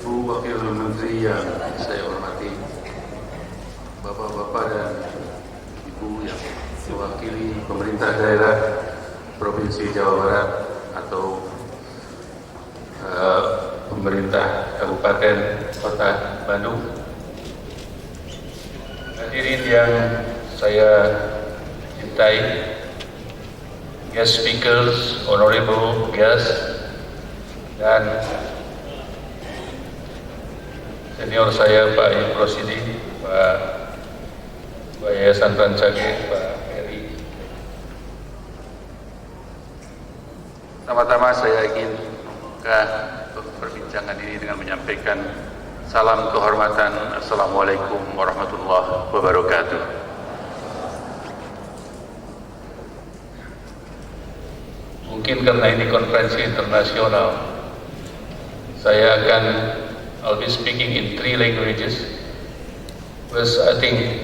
Ibu Wakil Menteri yang saya hormati, Bapak-bapak dan Ibu yang mewakili pemerintah daerah Provinsi Jawa Barat atau pemerintah Kabupaten Kota Bandung, hadirin yang saya cintai, guest speakers, honorable guests, dan senior saya Pak Imrosidi, Pak Yayasan Rancage, Pak Heri. Pertama-tama saya ingin buka perbincangan ini dengan menyampaikan salam kehormatan. Assalamualaikum warahmatullahi wabarakatuh. Mungkin karena ini konferensi internasional, I'll be speaking in 3 languages. First, I think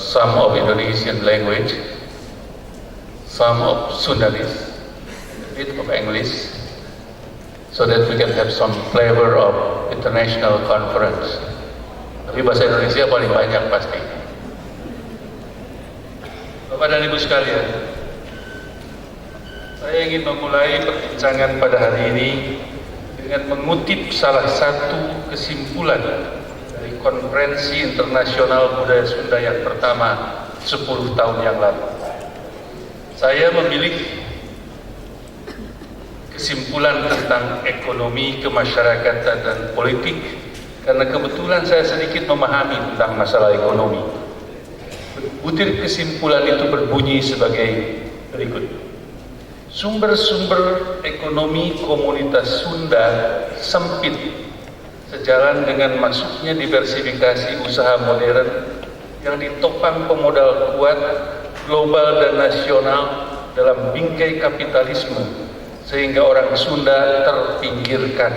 some of Indonesian language, some of Sundanese, a bit of English, so that we can have some flavor of international conference. Tapi bahasa Indonesia paling banyak pasti. Bapak dan Ibu sekalian, saya ingin memulai perbincangan pada hari ini dengan mengutip salah satu kesimpulan dari Konferensi Internasional Budaya Sunda yang pertama 10 tahun yang lalu. Saya memilih kesimpulan tentang ekonomi, kemasyarakatan, dan politik karena kebetulan saya sedikit memahami tentang masalah ekonomi. Butir kesimpulan itu berbunyi sebagai berikut. Sumber-sumber ekonomi komunitas Sunda sempit sejalan dengan masuknya diversifikasi usaha modern yang ditopang pemodal kuat global dan nasional dalam bingkai kapitalisme sehingga orang Sunda terpinggirkan.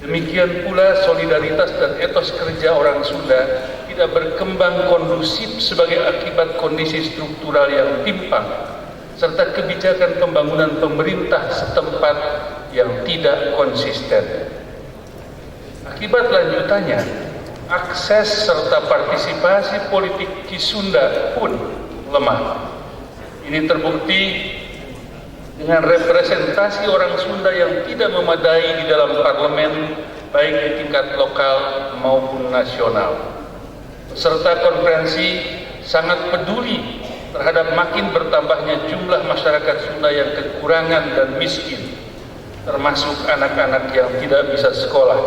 Demikian pula solidaritas dan etos kerja orang Sunda tidak berkembang kondusif sebagai akibat kondisi struktural yang timpang serta kebijakan pembangunan pemerintah setempat yang tidak konsisten. Akibat lanjutannya, akses serta partisipasi politik di Sunda pun lemah. Ini terbukti dengan representasi orang Sunda yang tidak memadai di dalam parlemen, baik di tingkat lokal maupun nasional. Peserta konferensi sangat peduli terhadap makin bertambahnya jumlah masyarakat Sunda yang kekurangan dan miskin, termasuk anak-anak yang tidak bisa sekolah,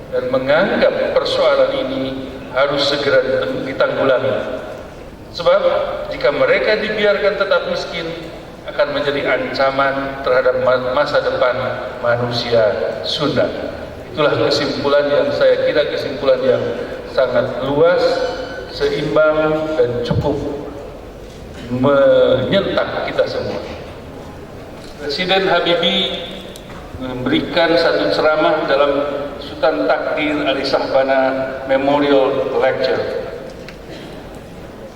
dan menganggap persoalan ini harus segera ditanggulangi. Sebab jika mereka dibiarkan tetap miskin, akan menjadi ancaman terhadap masa depan manusia Sunda. Itulah kesimpulan yang saya kira kesimpulan yang sangat luas, seimbang, dan cukup menyentak kita semua. Presiden Habibie memberikan satu ceramah dalam Sultan Takdir Ali Shahbana Memorial Lecture.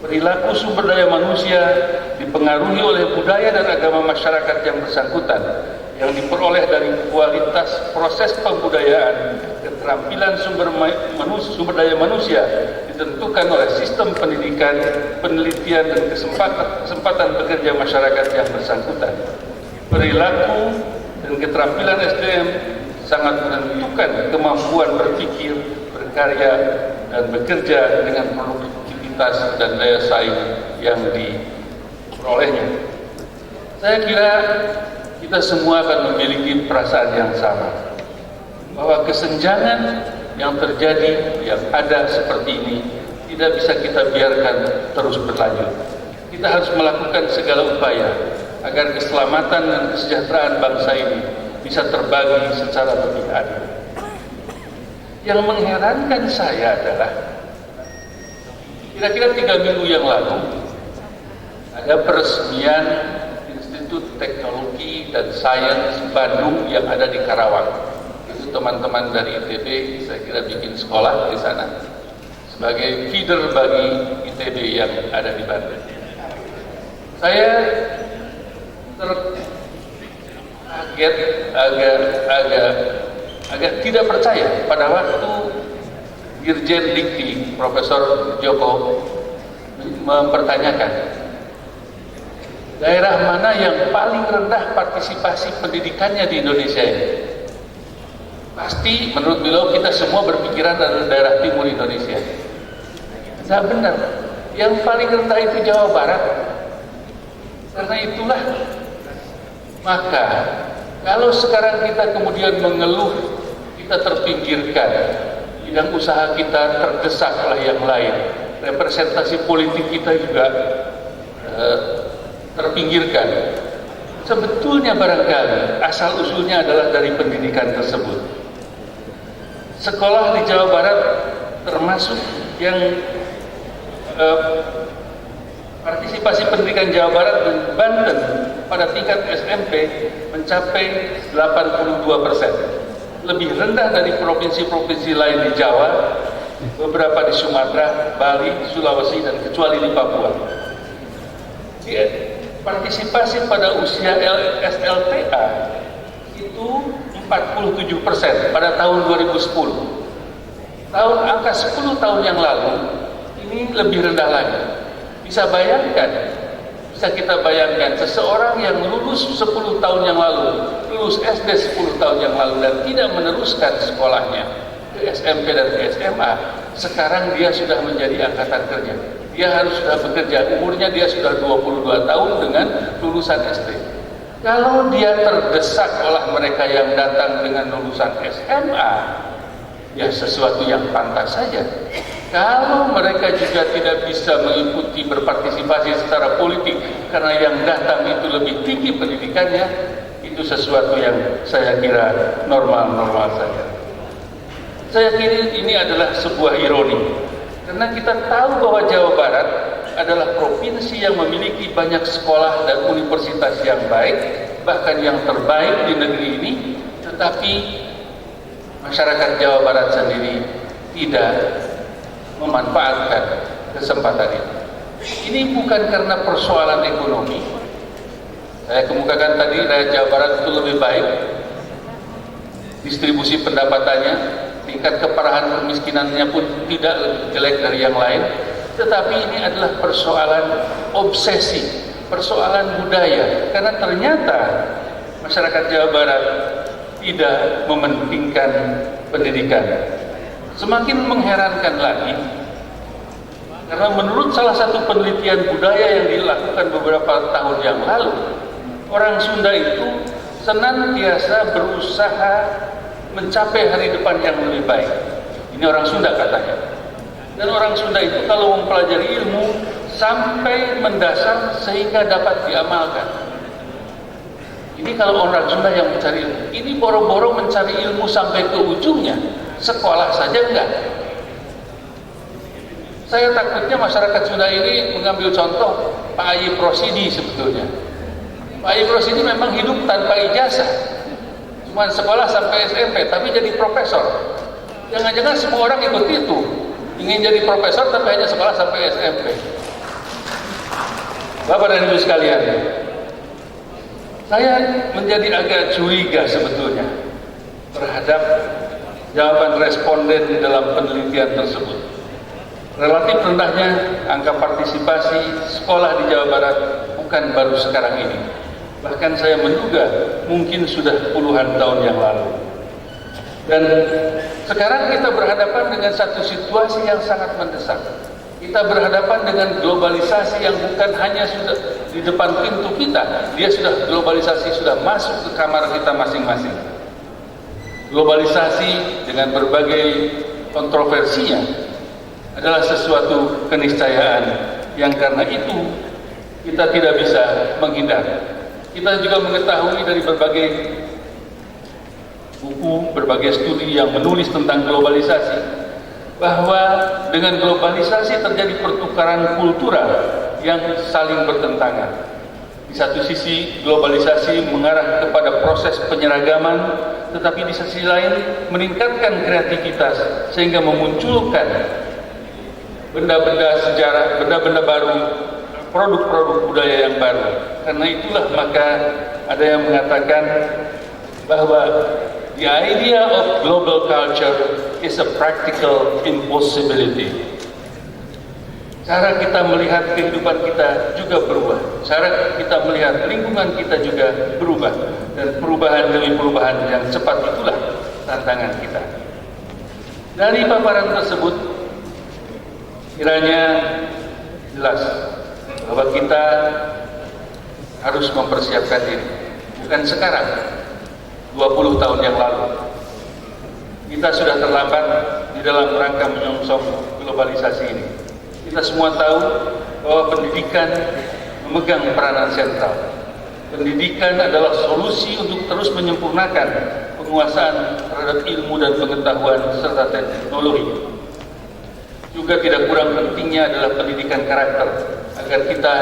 Perilaku sumber daya manusia dipengaruhi oleh budaya dan agama masyarakat yang bersangkutan, yang diperoleh dari kualitas proses pembudayaan. Keterampilan sumber daya manusia ditentukan oleh sistem pendidikan, penelitian, dan kesempatan bekerja masyarakat yang bersangkutan. Perilaku dan keterampilan SDM sangat menentukan kemampuan berpikir, berkarya, dan bekerja dengan produktivitas dan daya saing yang diperolehnya. Saya kira kita semua akan memiliki perasaan yang sama, bahwa kesenjangan yang terjadi, yang ada seperti ini, tidak bisa kita biarkan terus berlanjut. Kita harus melakukan segala upaya agar keselamatan dan kesejahteraan bangsa ini bisa terbagi secara lebih adil. Yang mengherankan saya adalah kira-kira 3 minggu yang lalu ada peresmian Institut Teknologi dan Sains Bandung yang ada di Karawang. Itu teman-teman dari ITB saya kira bikin sekolah di sana sebagai feeder bagi ITB yang ada di Bandung. Saya terkaget, agak agak tidak percaya pada waktu Dirjen Dikti Profesor Joko mempertanyakan daerah mana yang paling rendah partisipasi pendidikannya di Indonesia ini. Pasti menurut beliau kita semua berpikiran adalah daerah timur Indonesia. Tidak benar. Yang paling rendah itu Jawa Barat. Karena itulah maka kalau sekarang kita kemudian mengeluh kita terpinggirkan, bidang usaha kita terdesak oleh yang lain, representasi politik kita juga terpinggirkan. Sebetulnya barangkali asal usulnya adalah dari pendidikan tersebut. Sekolah di Jawa Barat termasuk yang partisipasi pendidikan Jawa Barat dan Banten pada tingkat SMP mencapai 82%. Lebih rendah dari provinsi-provinsi lain di Jawa, beberapa di Sumatera, Bali, Sulawesi, dan kecuali di Papua. Partisipasi pada usia SLTA itu 47% pada tahun 2010. Angka 10 tahun yang lalu ini lebih rendah lagi. Bisa kita bayangkan seseorang yang lulus 10 tahun yang lalu, lulus SD 10 tahun yang lalu dan tidak meneruskan sekolahnya ke SMP dan ke SMA, sekarang dia sudah menjadi angkatan kerja. Dia harus sudah bekerja, umurnya dia sudah 22 tahun dengan lulusan SD. Kalau dia terdesak oleh mereka yang datang dengan lulusan SMA, ya sesuatu yang pantas saja. Kalau mereka juga tidak bisa mengikuti berpartisipasi secara politik karena yang datang itu lebih tinggi pendidikannya, itu sesuatu yang saya kira normal-normal saja. Saya kira ini adalah sebuah ironi karena kita tahu bahwa Jawa Barat adalah provinsi yang memiliki banyak sekolah dan universitas yang baik, bahkan yang terbaik di negeri ini, tetapi masyarakat Jawa Barat sendiri tidak memanfaatkan kesempatan itu. Ini bukan karena persoalan ekonomi. Saya kemukakan tadi rakyat Jawa Barat itu lebih baik distribusi pendapatannya, tingkat keparahan kemiskinannya pun tidak lebih jelek dari yang lain, tetapi ini adalah persoalan obsesi, persoalan budaya, karena ternyata masyarakat Jawa Barat tidak mementingkan pendidikan. Semakin mengherankan lagi karena menurut salah satu penelitian budaya yang dilakukan beberapa tahun yang lalu, orang Sunda itu senantiasa berusaha mencapai hari depan yang lebih baik. Ini orang Sunda katanya. Dan orang Sunda itu kalau mempelajari ilmu sampai mendasar sehingga dapat diamalkan. Ini kalau orang Sunda yang mencari ilmu. Ini boro-boro mencari ilmu sampai ke ujungnya, sekolah saja enggak. Saya takutnya masyarakat Sunda ini mengambil contoh Pak Ayib Rosidi sebetulnya. Pak Ayib Rosidi memang hidup tanpa ijazah, cuma sekolah sampai SMP, tapi jadi profesor. Jangan-jangan semua orang ikut itu, ingin jadi profesor tapi hanya sekolah sampai SMP. Bapak dan Ibu sekalian, saya menjadi agak curiga sebetulnya terhadap jawaban responden di dalam penelitian tersebut. Relatif rendahnya angka partisipasi sekolah di Jawa Barat bukan baru sekarang ini. Bahkan saya menduga mungkin sudah puluhan tahun yang lalu. Dan sekarang kita berhadapan dengan satu situasi yang sangat mendesak. Kita berhadapan dengan globalisasi yang bukan hanya sudah di depan pintu kita, dia sudah globalisasi sudah masuk ke kamar kita masing-masing. Globalisasi dengan berbagai kontroversinya adalah sesuatu keniscayaan yang karena itu kita tidak bisa menghindar. Kita juga mengetahui dari berbagai buku, berbagai studi yang menulis tentang globalisasi, bahwa dengan globalisasi terjadi pertukaran kultural yang saling bertentangan. Di satu sisi globalisasi mengarah kepada proses penyeragaman, tetapi di sisi lain meningkatkan kreativitas sehingga memunculkan benda-benda sejarah, benda-benda baru, produk-produk budaya yang baru. Karena itulah maka ada yang mengatakan bahwa the idea of global culture is a practical impossibility. Cara kita melihat kehidupan kita juga berubah. Cara kita melihat lingkungan kita juga berubah. Dan perubahan demi perubahan yang cepat itulah tantangan kita. Dari paparan tersebut, kiranya jelas bahwa kita harus mempersiapkan diri. Bukan sekarang, 20 tahun yang lalu. Kita sudah terlambat di dalam rangka menyongsong globalisasi ini. Kita semua tahu bahwa pendidikan memegang peranan sentral. Pendidikan adalah solusi untuk terus menyempurnakan penguasaan terhadap ilmu dan pengetahuan serta teknologi. Juga tidak kurang pentingnya adalah pendidikan karakter agar kita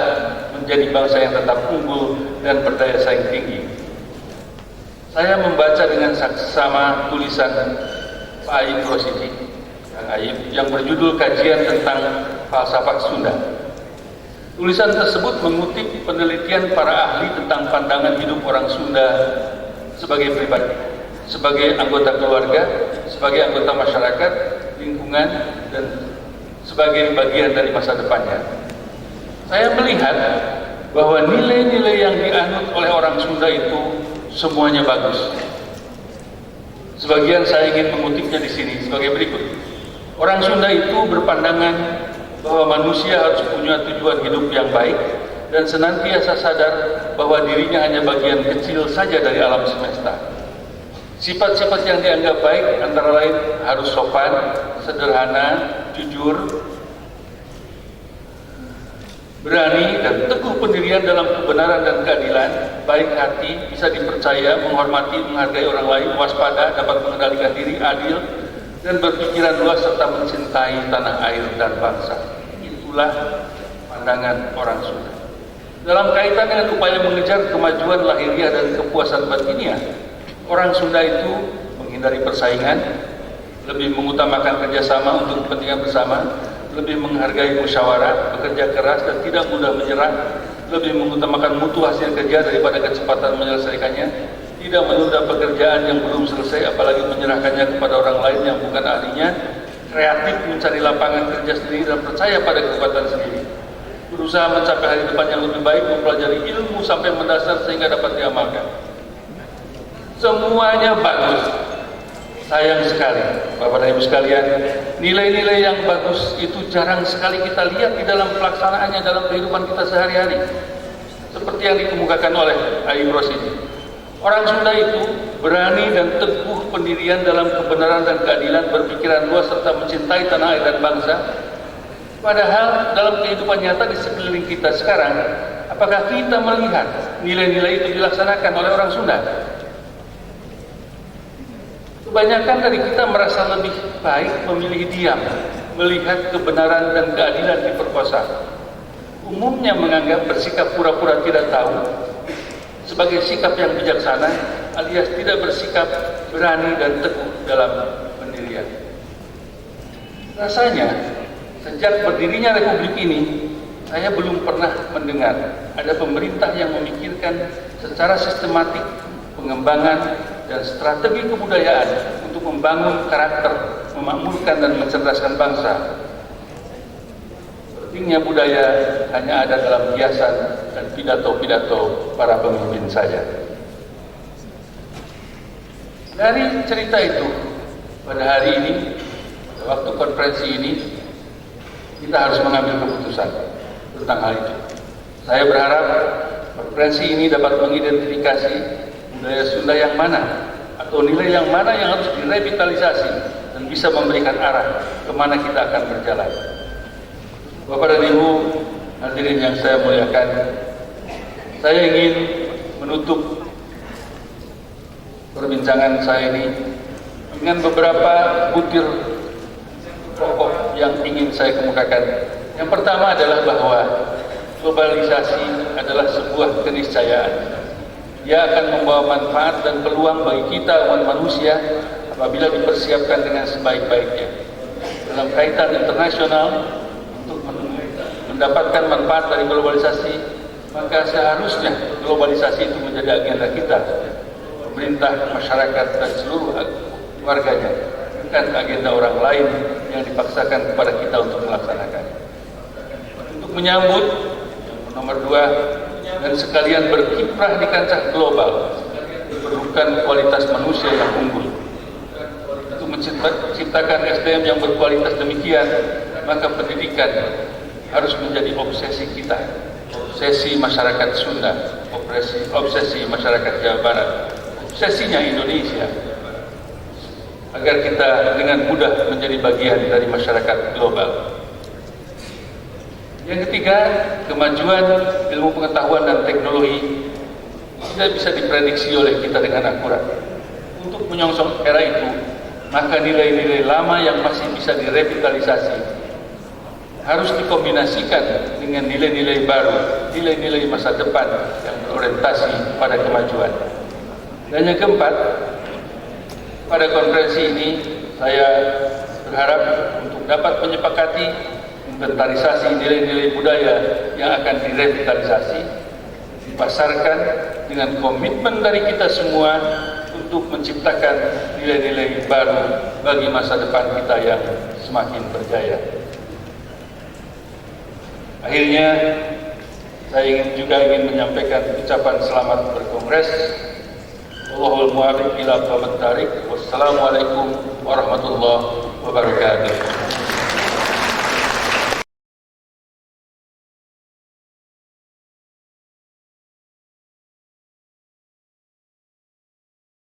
menjadi bangsa yang tetap unggul dan berdaya saing tinggi. Saya membaca dengan saksama tulisan Pak Ayib Rosidi yang berjudul Kajian tentang Falsafah Sunda. Tulisan tersebut mengutip penelitian para ahli tentang pandangan hidup orang Sunda sebagai pribadi, sebagai anggota keluarga, sebagai anggota masyarakat, lingkungan, dan sebagai bagian dari masa depannya. Saya melihat bahwa nilai-nilai yang dianut oleh orang Sunda itu semuanya bagus. Sebagian saya ingin mengutipnya di sini sebagai berikut. Orang Sunda itu berpandangan bahwa manusia harus punya tujuan hidup yang baik dan senantiasa sadar bahwa dirinya hanya bagian kecil saja dari alam semesta. Sifat-sifat yang dianggap baik antara lain harus sopan, sederhana, jujur, berani dan teguh pendirian dalam kebenaran dan keadilan, baik hati, bisa dipercaya, menghormati, menghargai orang lain, waspada, dapat mengendalikan diri, adil, dan berpikiran luas serta mencintai tanah air dan bangsa. Itulah pandangan orang Sunda. Dalam kaitan dengan upaya mengejar kemajuan lahiriah dan kepuasan batiniah, orang Sunda itu menghindari persaingan, lebih mengutamakan kerjasama untuk kepentingan bersama, lebih menghargai musyawarah, bekerja keras dan tidak mudah menyerah, lebih mengutamakan mutu hasil kerja daripada kecepatan menyelesaikannya, tidak menunda pekerjaan yang belum selesai apalagi menyerahkannya kepada orang lain yang bukan ahlinya, kreatif mencari lapangan kerja sendiri dan percaya pada kekuatan sendiri, berusaha mencapai hari depan yang lebih baik, mempelajari ilmu sampai mendasar sehingga dapat diamalkan. Semuanya bagus. Sayang sekali, Bapak dan Ibu sekalian, nilai-nilai yang bagus itu jarang sekali kita lihat di dalam pelaksanaannya dalam kehidupan kita sehari-hari. Seperti yang dikemukakan oleh Ayib Rosidi. Orang Sunda itu berani dan teguh pendirian dalam kebenaran dan keadilan, berpikiran luas serta mencintai tanah air dan bangsa. Padahal dalam kehidupan nyata di sekeliling kita sekarang, apakah kita melihat nilai-nilai itu dilaksanakan oleh orang Sunda? Kebanyakan dari kita merasa lebih baik memilih diam, melihat kebenaran dan keadilan diperkosa. Umumnya menganggap bersikap pura-pura tidak tahu sebagai sikap yang bijaksana, alias tidak bersikap berani dan teguh dalam pendirian. Rasanya, sejak berdirinya Republik ini, saya belum pernah mendengar ada pemerintah yang memikirkan secara sistematik pengembangan dan strategi kebudayaan untuk membangun karakter, memakmurkan dan mencerdaskan bangsa. Pentingnya budaya hanya ada dalam hiasan dan pidato-pidato para pemimpin saja. Dari cerita itu, pada hari ini, pada waktu konferensi ini, kita harus mengambil keputusan tentang hal itu. Saya berharap konferensi ini dapat mengidentifikasi budaya Sunda yang mana atau nilai yang mana yang harus direvitalisasi dan bisa memberikan arah kemana kita akan berjalan. Bapak dan Ibu hadirin yang saya muliakan, saya ingin menutup perbincangan saya ini dengan beberapa butir pokok yang ingin saya kemukakan. Yang pertama adalah bahwa globalisasi adalah sebuah keniscayaan. Dia akan membawa manfaat dan peluang bagi kita umat manusia apabila dipersiapkan dengan sebaik-baiknya. Dalam kaitan internasional, untuk mendapatkan manfaat dari globalisasi, maka seharusnya globalisasi itu menjadi agenda kita. pemerintah, masyarakat, dan seluruh warganya, bukan agenda orang lain yang dipaksakan kepada kita untuk melaksanakan. Untuk menyambut nomor 2 dan sekalian berkiprah di kancah global, diperlukan kualitas manusia yang unggul. Untuk menciptakan SDM yang berkualitas demikian, maka pendidikan harus menjadi obsesi kita, obsesi masyarakat Sunda, obsesi masyarakat Jawa Barat, obsesinya Indonesia, agar kita dengan mudah menjadi bagian dari masyarakat global. Yang ketiga, kemajuan ilmu pengetahuan dan teknologi tidak bisa diprediksi oleh kita dengan akurat. Untuk menyongsong era itu, maka nilai-nilai lama yang masih bisa direvitalisasi harus dikombinasikan dengan nilai-nilai baru, nilai-nilai masa depan yang berorientasi pada kemajuan. Dan yang keempat, pada konferensi ini saya berharap untuk dapat menyepakati inventarisasi nilai-nilai budaya yang akan direvitalisasi, dipasarkan dengan komitmen dari kita semua untuk menciptakan nilai-nilai baru bagi masa depan kita yang semakin berjaya. Akhirnya, saya ingin menyampaikan ucapan selamat berkongres. Wallahul muwaffiq ila aqwamit thariq. Wassalamualaikum warahmatullahi wabarakatuh.